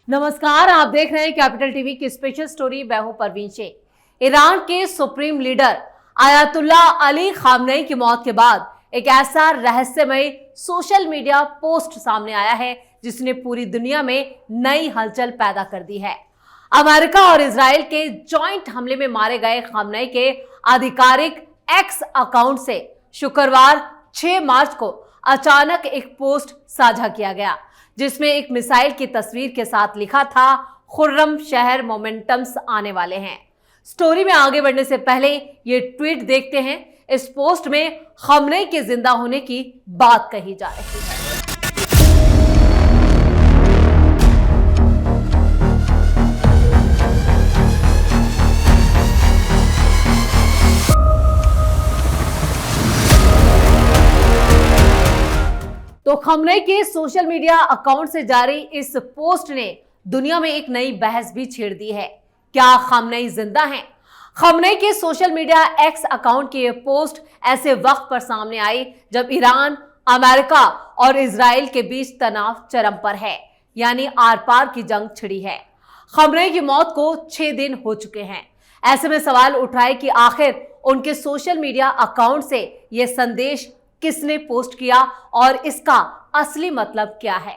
नमस्कार, आप देख रहे हैं कैपिटल टीवी की स्पेशल स्टोरी। मैं हूं परवीन शेख। ईरान के supreme leader ayatollah Ali Khamenei की मौत के बाद एक ऐसा रहस्यमय सोशल मीडिया पोस्ट सामने आया है जिसने पूरी दुनिया में नई हलचल पैदा कर दी है। अमेरिका और इजराइल के जॉइंट हमले में मारे गए खामनेई के आधिकारिक एक्स अकाउंट से शुक्रवार 6 मार्च को अचानक एक पोस्ट साझा किया गया जिसमें एक मिसाइल की तस्वीर के साथ लिखा था, खुर्रम शहर मोमेंटम्स आने वाले हैं। स्टोरी में आगे बढ़ने से पहले ये ट्वीट देखते हैं। इस पोस्ट में खामनेई के जिंदा होने की बात कही जा रही है। तो खामनेई के सोशल मीडिया अकाउंट से जारी इस पोस्ट ने दुनिया में एक नई बहस भी छेड़ दी है। क्या खामनेई जिंदा हैं? खामनेई के सोशल मीडिया एक्स अकाउंट की यह पोस्ट ऐसे वक्त पर सामने आई जब ईरान, अमेरिका और इजराइल के बीच तनाव चरम पर है, यानी आर पार की जंग छिड़ी है। खामनेई की मौत को 6 दिन हो चुके हैं। ऐसे में सवाल उठ रहा है कि आखिर उनके सोशल मीडिया अकाउंट से यह संदेश किसने पोस्ट किया और इसका असली मतलब क्या है।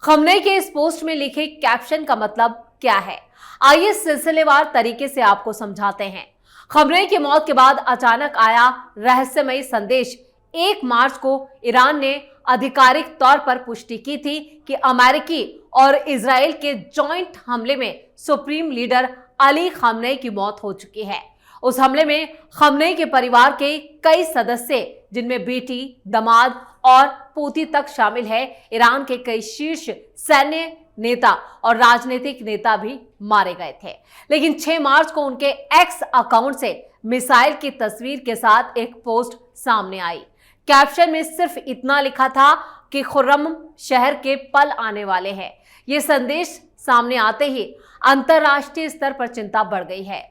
खामनेई के इस पोस्ट में लिखे कैप्शन का मतलब क्या है, आइए सिलसिलेवार तरीके से आपको समझाते हैं। खामनेई की मौत के बाद अचानक आया रहस्यमयी संदेश। 1 मार्च को ईरान ने आधिकारिक तौर पर पुष्टि की थी कि अमेरिकी और इजराइल के जॉइंट हमले में सुप्रीम लीडर अली खामनेई की मौत हो चुकी है। उस हमले में खामनेई के परिवार के कई सदस्य, जिनमें बेटी, दामाद और पोती तक शामिल है, ईरान के कई शीर्ष सैन्य नेता और राजनीतिक नेता भी मारे गए थे। लेकिन 6 मार्च को उनके एक्स अकाउंट से मिसाइल की तस्वीर के साथ एक पोस्ट सामने आई। कैप्शन में सिर्फ इतना लिखा था कि खुर्रम शहर के पल आने वाले हैं। ये संदेश सामने आते ही अंतरराष्ट्रीय स्तर पर चिंता बढ़ गई है।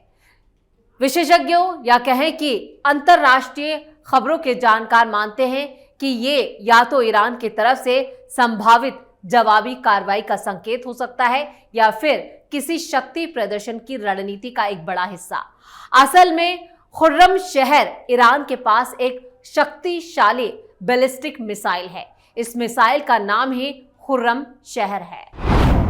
विशेषज्ञों या कहें कि अंतरराष्ट्रीय खबरों के जानकार मानते हैं कि ये या तो ईरान की तरफ से संभावित जवाबी कार्रवाई का संकेत हो सकता है या फिर किसी शक्ति प्रदर्शन की रणनीति का एक बड़ा हिस्सा। असल में खुर्रम शहर ईरान के पास एक शक्तिशाली बैलिस्टिक मिसाइल है। इस मिसाइल का नाम ही खुर्रम शहर है।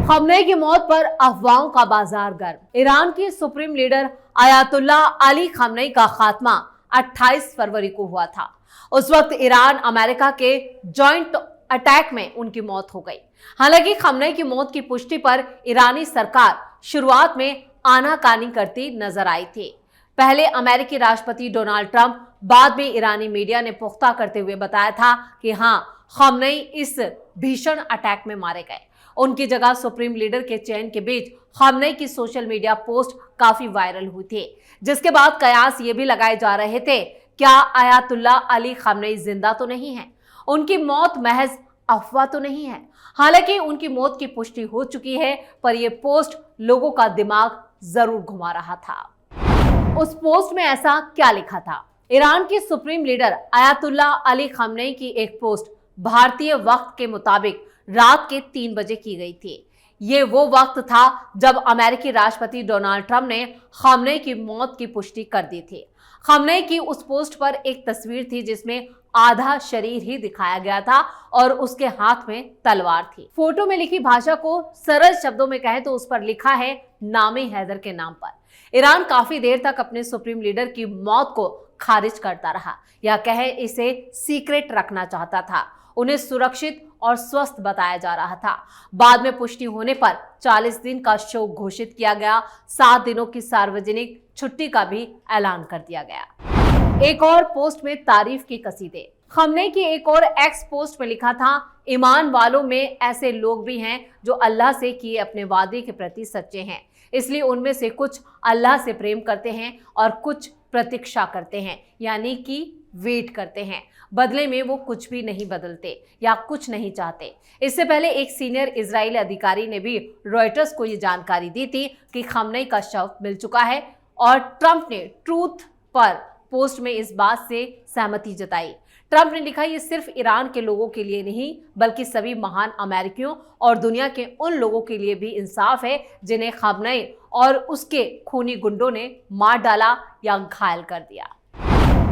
खामनेई की मौत पर अफवाहों का बाजार गर्म। ईरान की supreme leader ayatollah Ali Khamenei का खात्मा 28 फरवरी को हुआ था। उस वक्त ईरान अमेरिका के जॉइंट अटैक में उनकी मौत हो गई। हालांकि खामनेई की मौत की पुष्टि पर ईरानी सरकार शुरुआत में आनाकानी करती नजर आई थी। पहले अमेरिकी राष्ट्रपति डोनाल्ड ट्रंप, बाद में ईरानी मीडिया ने पुख्ता करते हुए बताया था कि हां, खामनेई इस भीषण अटैक में मारे गए। उनकी जगह सुप्रीम लीडर के चयन के बीच खामनेई की सोशल मीडिया पोस्ट काफी वायरल हुई थी, जिसके बाद कयास ये भी लगाए जा रहे थे, क्या आयतुल्ला अली खामनेई जिंदा तो नहीं है, उनकी मौत महज अफवाह तो नहीं है। हालांकि उनकी मौत की पुष्टि हो चुकी है, पर यह पोस्ट लोगों का दिमाग जरूर घुमा रहा था। उस पोस्ट में ऐसा क्या लिखा था? ईरान की supreme leader ayatollah Ali Khamenei की एक पोस्ट भारतीय वक्त के मुताबिक रात के 3 बजे की गई थी। ये वो वक्त था जब अमेरिकी राष्ट्रपति डोनाल्ड ट्रंप ने खामनेई की मौत की पुष्टि कर दी थी। खामनेई की उस पोस्ट पर एक तस्वीर थी जिसमें आधा शरीर ही दिखाया गया था और उसके हाथ में तलवार थी। फोटो में लिखी भाषा को सरल शब्दों में कहें तो उस पर लिखा है, नामे हैदर के नाम पर। ईरान काफी देर तक अपने सुप्रीम लीडर की मौत को खारिज करता रहा, या कहे इसे सीक्रेट रखना चाहता था। उन्हें सुरक्षित और स्वस्थ बताया जा रहा था। बाद में पुष्टि होने पर 40 दिन का शोक घोषित किया गया। 7 दिनों की सार्वजनिक छुट्टी का भी ऐलान कर दिया गया। एक और पोस्ट में तारीफ के कसीदे। खामनेई की एक और एक्स पोस्ट में लिखा था, ईमान वालों में ऐसे लोग भी हैं जो अल्लाह से किए अपने वादे के प्रति सच्चे हैं, इसलिए उनमें से कुछ अल्लाह से प्रेम करते हैं और कुछ प्रतीक्षा करते हैं, यानी कि वेट करते हैं। बदले में वो कुछ भी नहीं बदलते या कुछ नहीं चाहते। इससे पहले एक सीनियर इजरायली अधिकारी ने भी रॉयटर्स को ये जानकारी दी थी कि खामनेई का शव मिल चुका है और ट्रंप ने ट्रूथ पर पोस्ट में इस बात से सहमति जताई। ट्रंप ने लिखा, ये सिर्फ ईरान के लोगों के लिए नहीं बल्कि सभी महान अमेरिकियों और दुनिया के उन लोगों के लिए भी इंसाफ है जिन्हें खamenei और उसके खूनी गुंडों ने मार डाला या घायल कर दिया।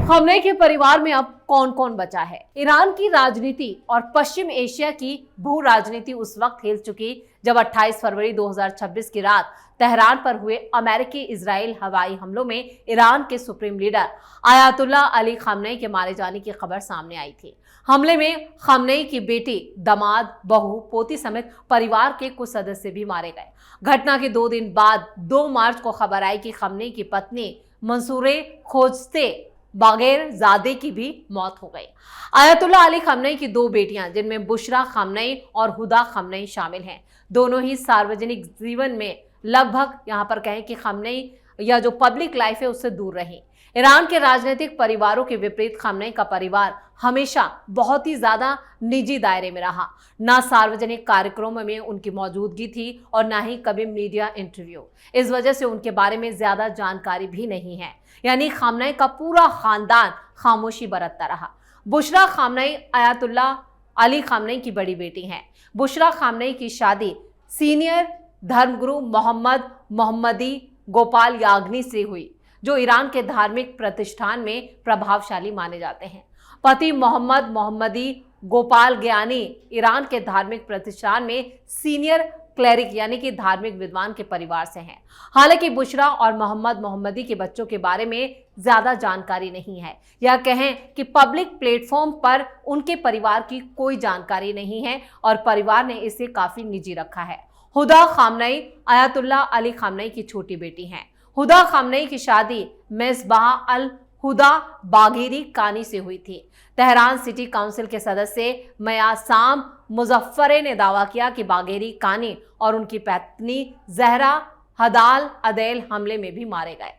खamenei के परिवार में अब कौन कौन बचा है? ईरान की राजनीति और पश्चिम एशिया की भू राजनीति उस वक्त हिल चुकी जब 28 फरवरी 2026 की रात तेहरान पर हुए अमेरिकी इजराइल हवाई हमलों में ईरान के सुप्रीम लीडर आयतुल्ला अली खamenei के मारे जाने की खबर सामने आई थी। हमले में खamenei की बेटी, दामाद, बहू, पोती समेत परिवार के कुछ सदस्य भी मारे गए। घटना के 2 दिन बाद 2 मार्च को खबर आई कि खamenei की पत्नी मंसूरे खोजते बागेर जादे की भी मौत हो गई। आयतुल्ला अली खamenei की 2 बेटियां जिनमें बुशरा खamenei और हुदा खamenei शामिल हैं, दोनों ही सार्वजनिक जीवन में लगभग यहाँ पर कहें कि खamenei या जो पब्लिक लाइफ है उससे दूर रही। ईरान के राजनीतिक परिवारों के विपरीत खamenei का परिवार हमेशा बहुत ही ज्यादा निजी दायरे में रहा। ना सार्वजनिक कार्यक्रमों में उनकी मौजूदगी थी और ना ही कभी मीडिया इंटरव्यू। इस वजह से उनके बारे में ज्यादा जानकारी भी नहीं है, यानी खamenei का पूरा खानदान खामोशी बरतता रहा। बुशरा खamenei आयतुल्ला अली खamenei की बड़ी बेटी हैं। बुशरा खamenei की शादी सीनियर धर्मगुरु मोहम्मद मोहम्मदी गोपाल याग्नी से हुई, जो ईरान के धार्मिक प्रतिष्ठान में प्रभावशाली माने जाते हैं। पति मोहम्मद मोहम्मदी गोपाल ज्ञानी ईरान के धार्मिक प्रतिष्ठान में सीनियर क्लेरिक यानी कि धार्मिक विद्वान के परिवार से हैं। हालांकि बुशरा और मोहम्मद मोहम्मदी के बच्चों के बारे में ज्यादा जानकारी नहीं है, या कहें कि पब्लिक प्लेटफॉर्म पर उनके परिवार की कोई जानकारी नहीं है और परिवार ने इसे काफी निजी रखा है। हुदा खamenei आयतुल्ला अली खamenei की छोटी बेटी हैं। हुदा खamenei की शादी मिसबाह अल हुदा बागेरी कानी से हुई थी। तेहरान सिटी काउंसिल के सदस्य मयासाम मुजफ्फरे ने दावा किया कि बागेरी कानी और उनकी पत्नी जहरा हदाल अदेल हमले में भी मारे गए।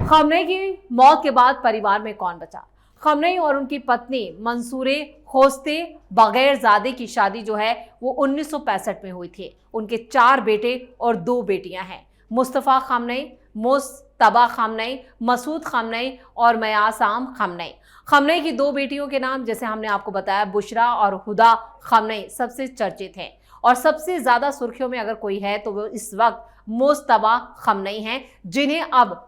खamenei की मौत के बाद परिवार में कौन बचा? खamenei और उनकी पत्नी मंसूरे खोजते बागेर जादे की शादी जो है वो 1965 में हुई थी। उनके 4 बेटे और 2 बेटियां हैं, मुस्तफा खamenei, मुस्तबा खamenei, मसूद खamenei और मयासाम खamenei। खamenei की 2 बेटियों के नाम जैसे हमने आपको बताया बुशरा और हुदा खamenei सबसे चर्चित हैं और सबसे ज्यादा सुर्खियों में अगर कोई है तो वो इस वक्त मुस्तबा खamenei हैं, जिन्हें अब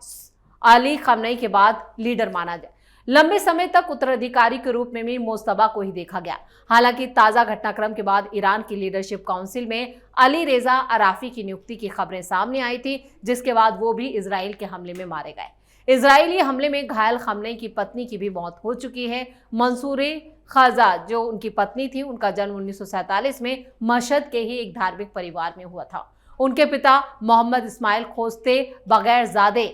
अली खamenei के बाद लीडर माना जाए। लंबे समय तक उत्तराधिकारी के रूप में भी मुस्तबा को ही देखा गया। हालांकि ताजा घटनाक्रम के बाद ईरान की लीडरशिप काउंसिल में अली रेजा अराफी की नियुक्ति की खबरें सामने आई थी, जिसके बाद वो भी इजराइल के हमले में मारे गए। इजरायली हमले में घायल खamenei की पत्नी की भी मौत हो चुकी है। मंसूरे खाजा जो उनकी पत्नी थी, उनका जन्म 1947 में मशहद के ही एक धार्मिक परिवार में हुआ था। उनके पिता मोहम्मद इस्माइल खोजते बगैर जादे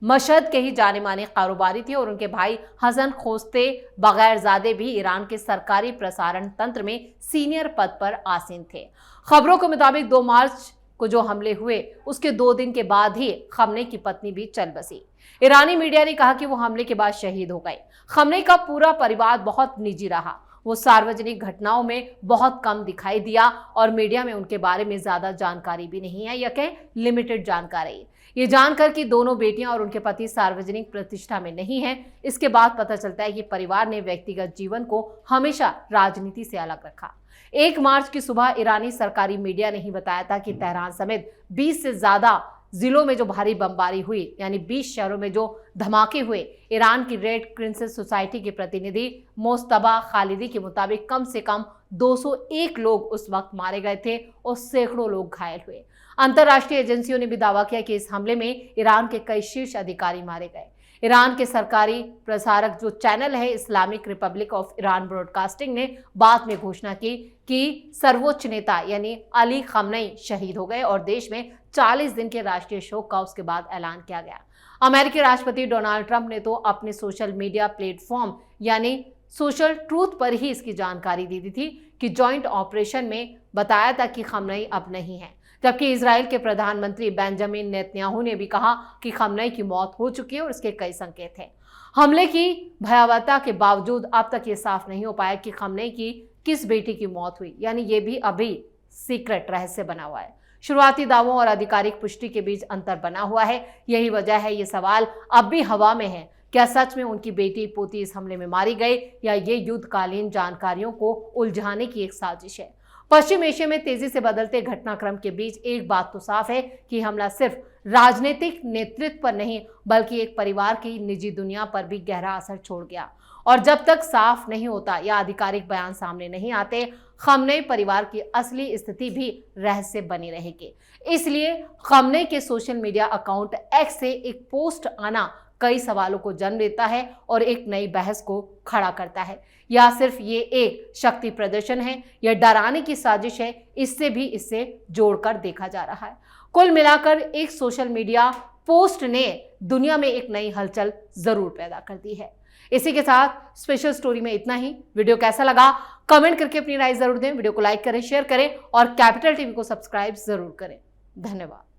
मशहद के ही जाने माने कारोबारी थे और उनके भाई हसन खोजते बगैर जादे भी ईरान के सरकारी प्रसारण तंत्र में सीनियर पद पर आसीन थे। खबरों के मुताबिक 2 मार्च को जो हमले हुए उसके 2 दिन के बाद ही खamenei की पत्नी भी चल बसी। ईरानी मीडिया ने कहा कि वो हमले के बाद शहीद हो गए। खamenei का पूरा परिवार बहुत निजी रहा। वो सार्वजनिक घटनाओं में बहुत कम दिखाई दिया और मीडिया में उनके बारे में ज्यादा जानकारी भी नहीं है, या कहें लिमिटेड जानकारी। ये जानकर कि दोनों बेटियां और उनके पति सार्वजनिक प्रतिष्ठा में नहीं हैं, इसके बाद पता चलता है कि परिवार ने व्यक्तिगत जीवन को हमेशा राजनीति से अलग रखा। 1 मार्च की सुबह ईरानी सरकारी मीडिया ने ही बताया था कि तेहरान समेत 20 से ज्यादा जिलों में जो भारी बमबारी हुई, यानी 20 शहरों में जो धमाके हुए। ईरान की रेड क्रिसेंट सोसाइटी के प्रतिनिधि मोस्तबा खालिदी के मुताबिक कम से कम 201 लोग उस वक्त मारे गए थे और सैकड़ों लोग घायल हुए। अंतर्राष्ट्रीय एजेंसियों ने भी दावा किया कि इस हमले में ईरान के कई शीर्ष अधिकारी मारे गए। ईरान के सरकारी प्रसारक जो चैनल है Islamic Republic of Iran broadcasting ने बाद में घोषणा की कि सर्वोच्च नेता यानी अली खamenei शहीद हो गए और देश में 40 दिन के राष्ट्रीय शोक का उसके बाद ऐलान किया गया। अमेरिकी राष्ट्रपति डोनाल्ड ट्रंप ने तो अपने सोशल मीडिया प्लेटफॉर्म यानी सोशल ट्रूथ पर ही इसकी जानकारी दी थी कि जॉइंट ऑपरेशन में बताया था कि खamenei अब नहीं है, जबकि इजराइल के प्रधानमंत्री बेंजामिन नेतन्याहू ने भी कहा कि खamenei की मौत हो चुकी है और इसके कई संकेत हैं। हमले की भयावहता के बावजूद अब तक ये साफ नहीं हो पाया कि खamenei की किस बेटी की मौत हुई, यानी ये भी अभी सीक्रेट रहस्य बना हुआ है। शुरुआती दावों और आधिकारिक पुष्टि के बीच अंतर बना हुआ है। यही वजह है ये सवाल अब भी हवा में है क्या सच में उनकी बेटी पोती इस हमले में मारी गई या ये युद्धकालीन जानकारियों को उलझाने की एक साजिश है? पश्चिम एशिया में तेजी से बदलते घटनाक्रम के बीच एक बात तो साफ है कि हमला सिर्फ राजनीतिक नेतृत्व पर नहीं बल्कि एक परिवार की निजी दुनिया पर भी गहरा असर छोड़ गया। और जब तक साफ नहीं होता या आधिकारिक बयान सामने नहीं आते, खमनेई परिवार की असली स्थिति भी रहस्य बनी रहेगी। इसलिए खमनेई के सोशल मीडिया अकाउंट एक्स से एक पोस्ट आना कई सवालों को जन्म देता है और एक नई बहस को खड़ा करता है। या सिर्फ ये एक शक्ति प्रदर्शन है या डराने की साजिश है, इससे जोड़कर देखा जा रहा है। कुल मिलाकर एक सोशल मीडिया पोस्ट ने दुनिया में एक नई हलचल जरूर पैदा कर दी है। इसी के साथ स्पेशल स्टोरी में इतना ही। वीडियो कैसा लगा कमेंट करके अपनी राय जरूर दें। वीडियो को लाइक करें, शेयर करें और कैपिटल टीवी को सब्सक्राइब जरूर करें। धन्यवाद।